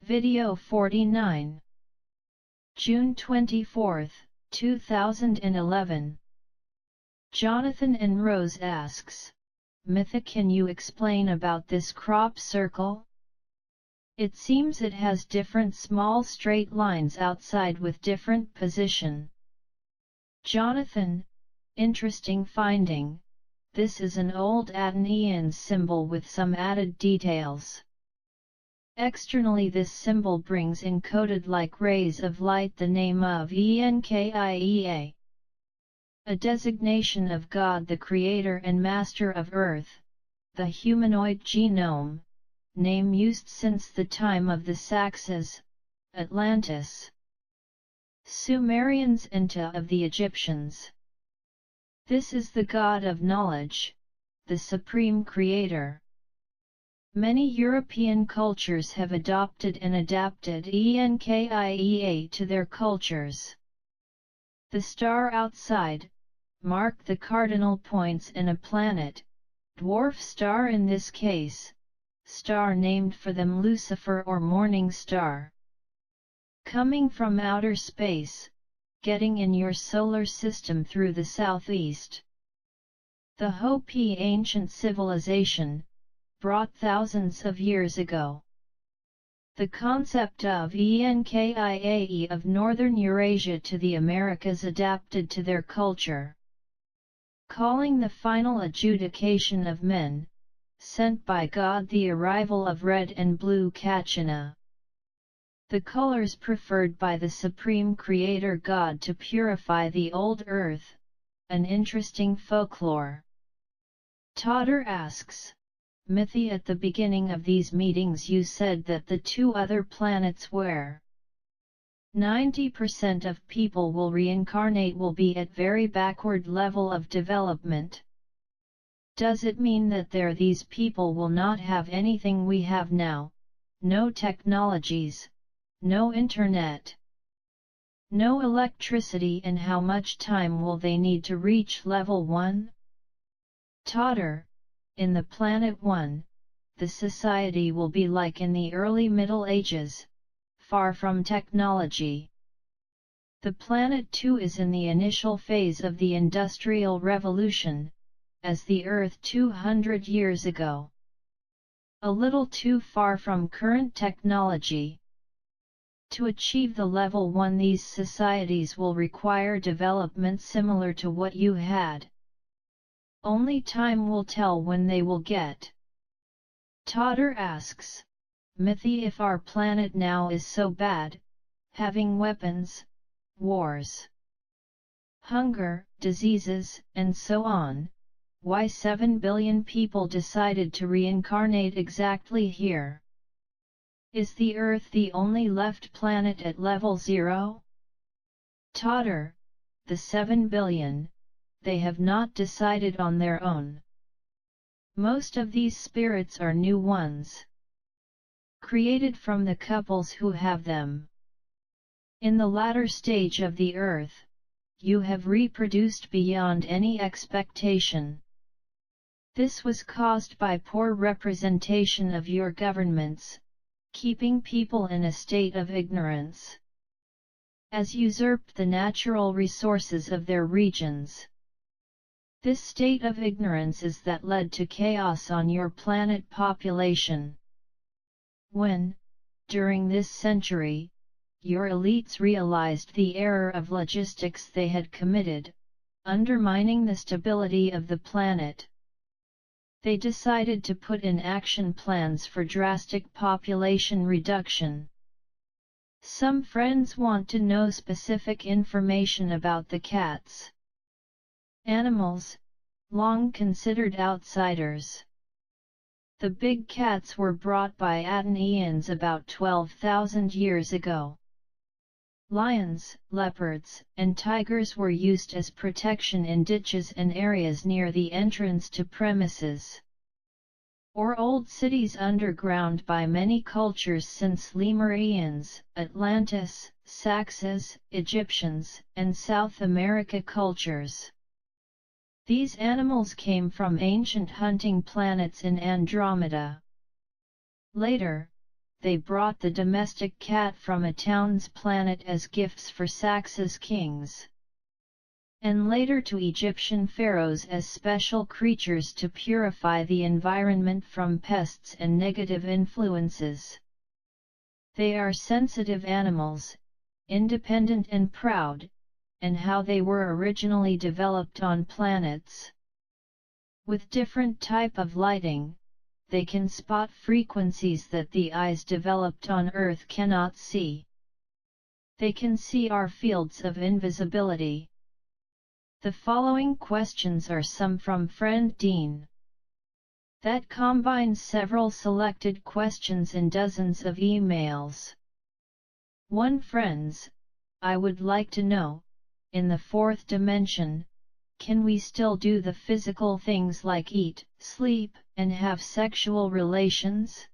Video 49. June 24, 2011. Jonathan and Rose asks, Mythi, can you explain about this crop circle? It seems it has different small straight lines outside with different position. Jonathan, interesting finding. This is an old Athenian symbol with some added details. Externally this symbol brings encoded like rays of light the name of Enkiea, a designation of God the Creator and Master of Earth, the humanoid genome, name used since the time of the Saxes, Atlantis, Sumerians and of the Egyptians. This is the God of knowledge, the Supreme Creator. Many European cultures have adopted and adapted Enkiea to their cultures. The star outside, mark the cardinal points in a planet, dwarf star in this case, star named for them Lucifer or morning star. Coming from outer space, getting in your solar system through the southeast. The Hopi ancient civilization, brought thousands of years ago. The concept of Enkiea of northern Eurasia to the Americas adapted to their culture. Calling the final adjudication of men, sent by God the arrival of red and blue Kachina. The colors preferred by the Supreme Creator God to purify the old earth, an interesting folklore. Totter asks, Mythi, at the beginning of these meetings you said that the two other planets where 90% of people will reincarnate will be at very backward level of development. Does it mean that these people will not have anything we have now, no technologies, no internet, no electricity, and how much time will they need to reach level 1? Totter, in the Planet 1, the society will be like in the early Middle Ages, far from technology. The Planet 2 is in the initial phase of the Industrial Revolution, as the Earth 200 years ago. A little too far from current technology. To achieve the level 1, these societies will require development similar to what you had. Only time will tell when they will get. Totter asks, Mythi, if our planet now is so bad, having weapons, wars, hunger, diseases, and so on, why 7 billion people decided to reincarnate exactly here? Is the Earth the only left planet at level 0? Totter, the 7 billion, they have not decided on their own. Most of these spirits are new ones, created from the couples who have them. In the latter stage of the Earth, you have reproduced beyond any expectation. This was caused by poor representation of your governments, keeping people in a state of ignorance, as usurped the natural resources of their regions. This state of ignorance is that led to chaos on your planet population. When, during this century, your elites realized the error of logistics they had committed, undermining the stability of the planet, they decided to put in action plans for drastic population reduction. Some friends want to know specific information about the cats. Animals, long considered outsiders. The big cats were brought by Athenians about 12,000 years ago. Lions, leopards, and tigers were used as protection in ditches and areas near the entrance to premises or old cities underground by many cultures since Lemurians, Atlantis, Saxes, Egyptians, and South America cultures. These animals came from ancient hunting planets in Andromeda. Later, they brought the domestic cat from a town's planet as gifts for Sax's kings, and later to Egyptian pharaohs as special creatures to purify the environment from pests and negative influences. They are sensitive animals, independent and proud, and how they were originally developed on planets. With different type of lighting, they can spot frequencies that the eyes developed on Earth cannot see. They can see our fields of invisibility. The following questions are some from friend Dean. That combines several selected questions in dozens of emails. 1. Friends, I would like to know, in the fourth dimension, can we still do the physical things like eat, sleep, and have sexual relations?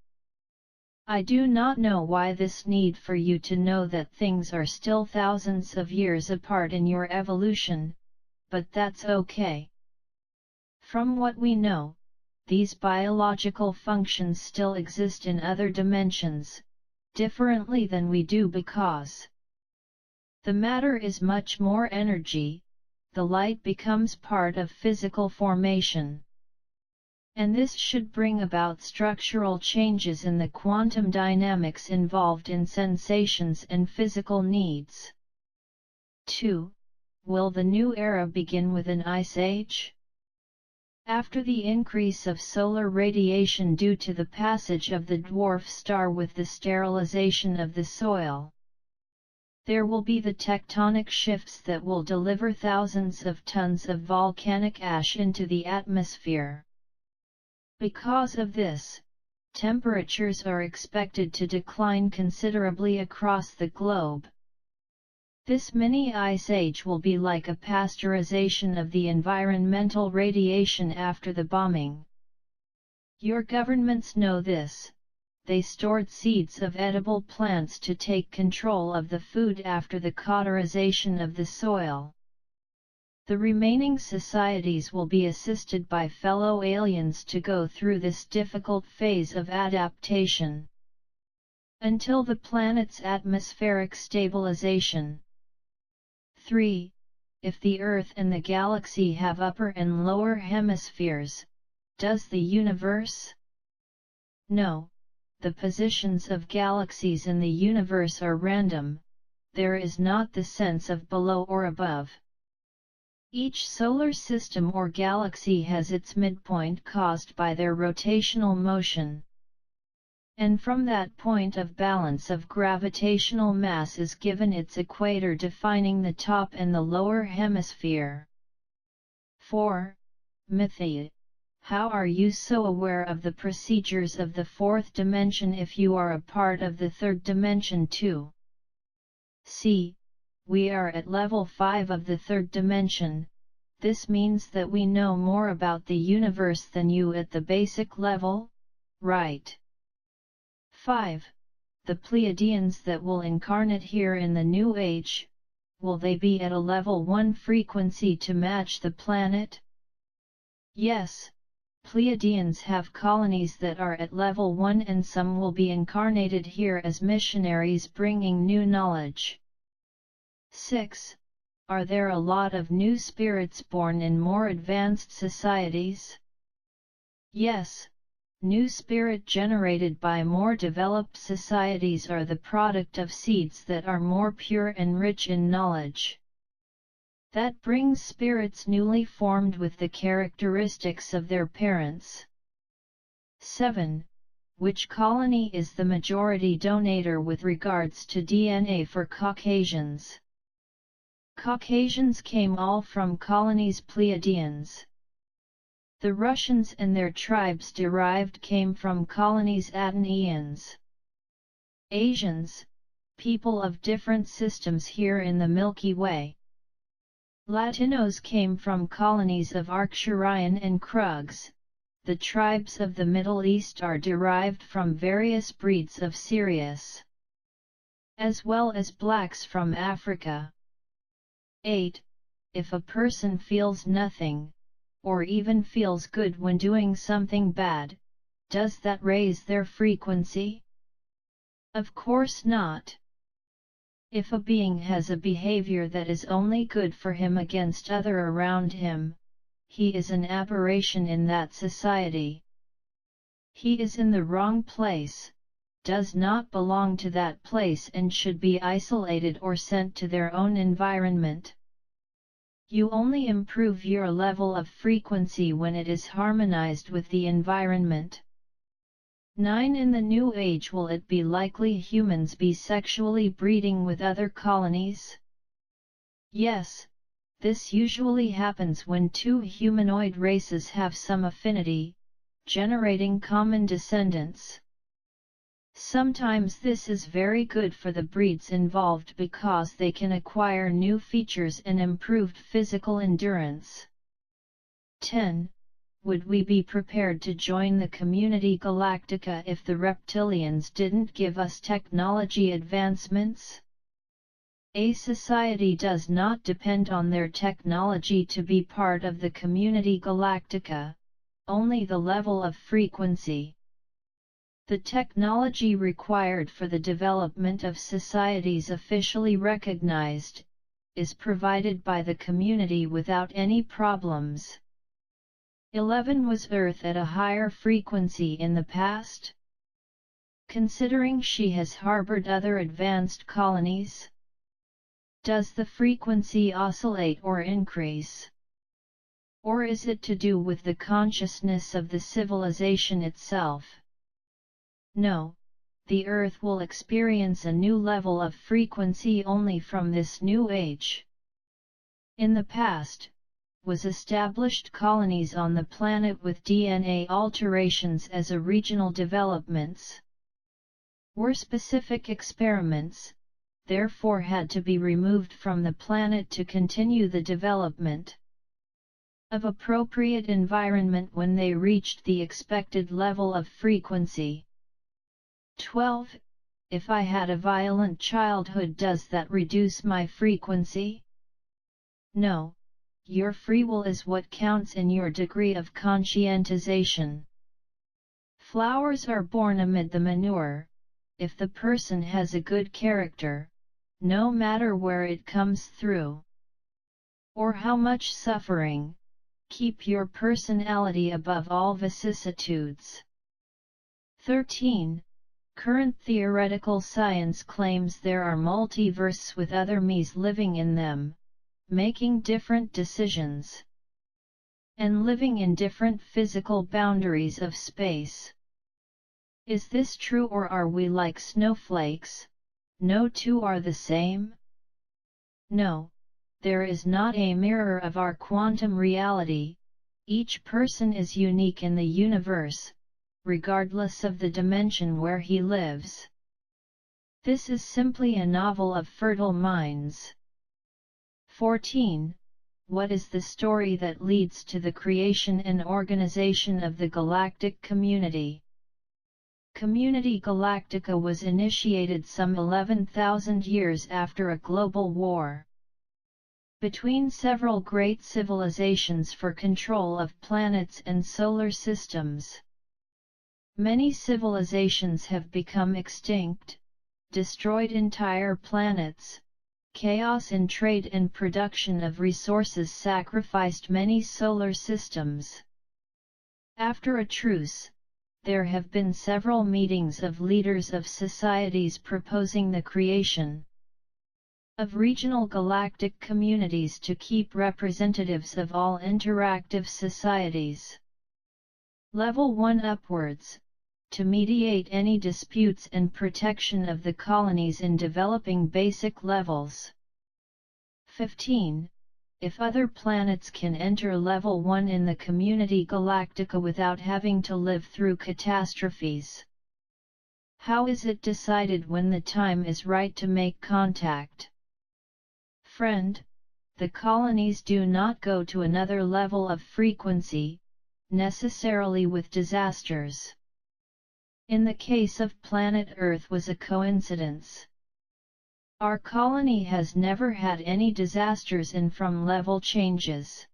I do not know why this need for you to know that things are still thousands of years apart in your evolution, but that's okay. From what we know, these biological functions still exist in other dimensions, differently than we do because the matter is much more energy, the light becomes part of physical formation. And this should bring about structural changes in the quantum dynamics involved in sensations and physical needs. 2. Will the new era begin with an ice age? After the increase of solar radiation due to the passage of the dwarf star with the sterilization of the soil, there will be the tectonic shifts that will deliver thousands of tons of volcanic ash into the atmosphere. Because of this, temperatures are expected to decline considerably across the globe. This mini ice age will be like a pasteurization of the environmental radiation after the bombing. Your governments know this. They stored seeds of edible plants to take control of the food after the cauterization of the soil. The remaining societies will be assisted by fellow aliens to go through this difficult phase of adaptation until the planet's atmospheric stabilization. 3. If the Earth and the galaxy have upper and lower hemispheres, does the universe? No. The positions of galaxies in the universe are random, there is not the sense of below or above. Each solar system or galaxy has its midpoint caused by their rotational motion. And from that point of balance of gravitational mass is given its equator defining the top and the lower hemisphere. 4. Mythi. How are you so aware of the procedures of the fourth dimension if you are a part of the third dimension too? See, we are at level 5 of the third dimension. This means that we know more about the universe than you at the basic level, right? 5. The Pleiadians that will incarnate here in the New Age, will they be at a level 1 frequency to match the planet? Yes. Pleiadians have colonies that are at level 1 and some will be incarnated here as missionaries bringing new knowledge. 6. Are there a lot of new spirits born in more advanced societies? Yes. New spirit generated by more developed societies are the product of seeds that are more pure and rich in knowledge. That brings spirits newly formed with the characteristics of their parents. 7. Which colony is the majority donator with regards to DNA for Caucasians? Caucasians came all from colonies Pleiadians. The Russians and their tribes derived came from colonies Atenians. Asians, people of different systems here in the Milky Way. Latinos came from colonies of Arcturian and Krugs. The tribes of the Middle East are derived from various breeds of Sirius, as well as blacks from Africa. 8. If a person feels nothing, or even feels good when doing something bad, does that raise their frequency? Of course not. If a being has a behavior that is only good for him against other around him, he is an aberration in that society. He is in the wrong place, does not belong to that place and should be isolated or sent to their own environment. You only improve your level of frequency when it is harmonized with the environment. 9. In the New Age, will it be likely humans be sexually breeding with other colonies? Yes, this usually happens when two humanoid races have some affinity, generating common descendants. Sometimes this is very good for the breeds involved because they can acquire new features and improved physical endurance. 10. Would we be prepared to join the Community Galactica if the reptilians didn't give us technology advancements? A society does not depend on their technology to be part of the Community Galactica, only the level of frequency. The technology required for the development of societies officially recognized, is provided by the community without any problems. 11. Was Earth at a higher frequency in the past? Considering she has harbored other advanced colonies? Does the frequency oscillate or increase? Or is it to do with the consciousness of the civilization itself? No, the Earth will experience a new level of frequency only from this new age. In the past, was established colonies on the planet with DNA alterations as a regional developments. Were specific experiments, therefore had to be removed from the planet to continue the development of appropriate environment when they reached the expected level of frequency. 12. If I had a violent childhood, does that reduce my frequency? No. Your free will is what counts in your degree of conscientization. Flowers are born amid the manure. If the person has a good character, no matter where it comes through, or how much suffering, keep your personality above all vicissitudes. 13. Current theoretical science claims there are multiverses with other me's living in them, making different decisions, and living in different physical boundaries of space. Is this true, or are we like snowflakes? No two are the same? No, there is not a mirror of our quantum reality. Each person is unique in the universe, regardless of the dimension where he lives. This is simply a novel of fertile minds. 14. What is the story that leads to the creation and organization of the galactic community? Community Galactica was initiated some 11,000 years after a global war between several great civilizations for control of planets and solar systems. Many civilizations have become extinct, destroyed entire planets. Chaos in trade and production of resources sacrificed many solar systems. After a truce, there have been several meetings of leaders of societies proposing the creation of regional galactic communities to keep representatives of all interactive societies. Level 1 upwards, to mediate any disputes and protection of the colonies in developing basic levels. 15. If other planets can enter level 1 in the Community Galactica without having to live through catastrophes, how is it decided when the time is right to make contact? Friend, the colonies do not go to another level of frequency, necessarily with disasters. In the case of planet Earth was a coincidence. Our colony has never had any disasters in from level changes.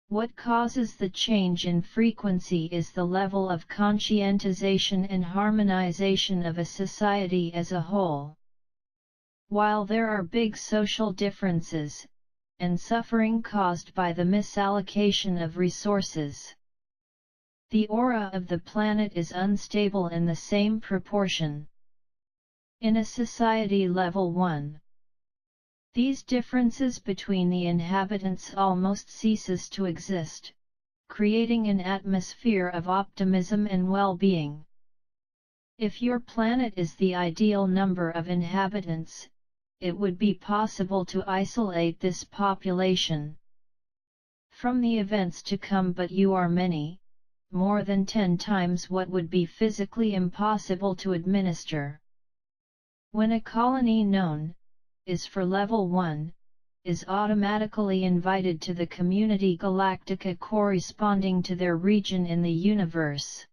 What causes the change in frequency is the level of conscientization and harmonization of a society as a whole. While there are big social differences, and suffering caused by the misallocation of resources, the aura of the planet is unstable in the same proportion. In a society level 1, these differences between the inhabitants almost ceases to exist, creating an atmosphere of optimism and well-being. If your planet is the ideal number of inhabitants, it would be possible to isolate this population from the events to come, but you are many, more than 10 times what would be physically impossible to administer. When a colony known is for level 1, is automatically invited to the Community Galactica corresponding to their region in the universe.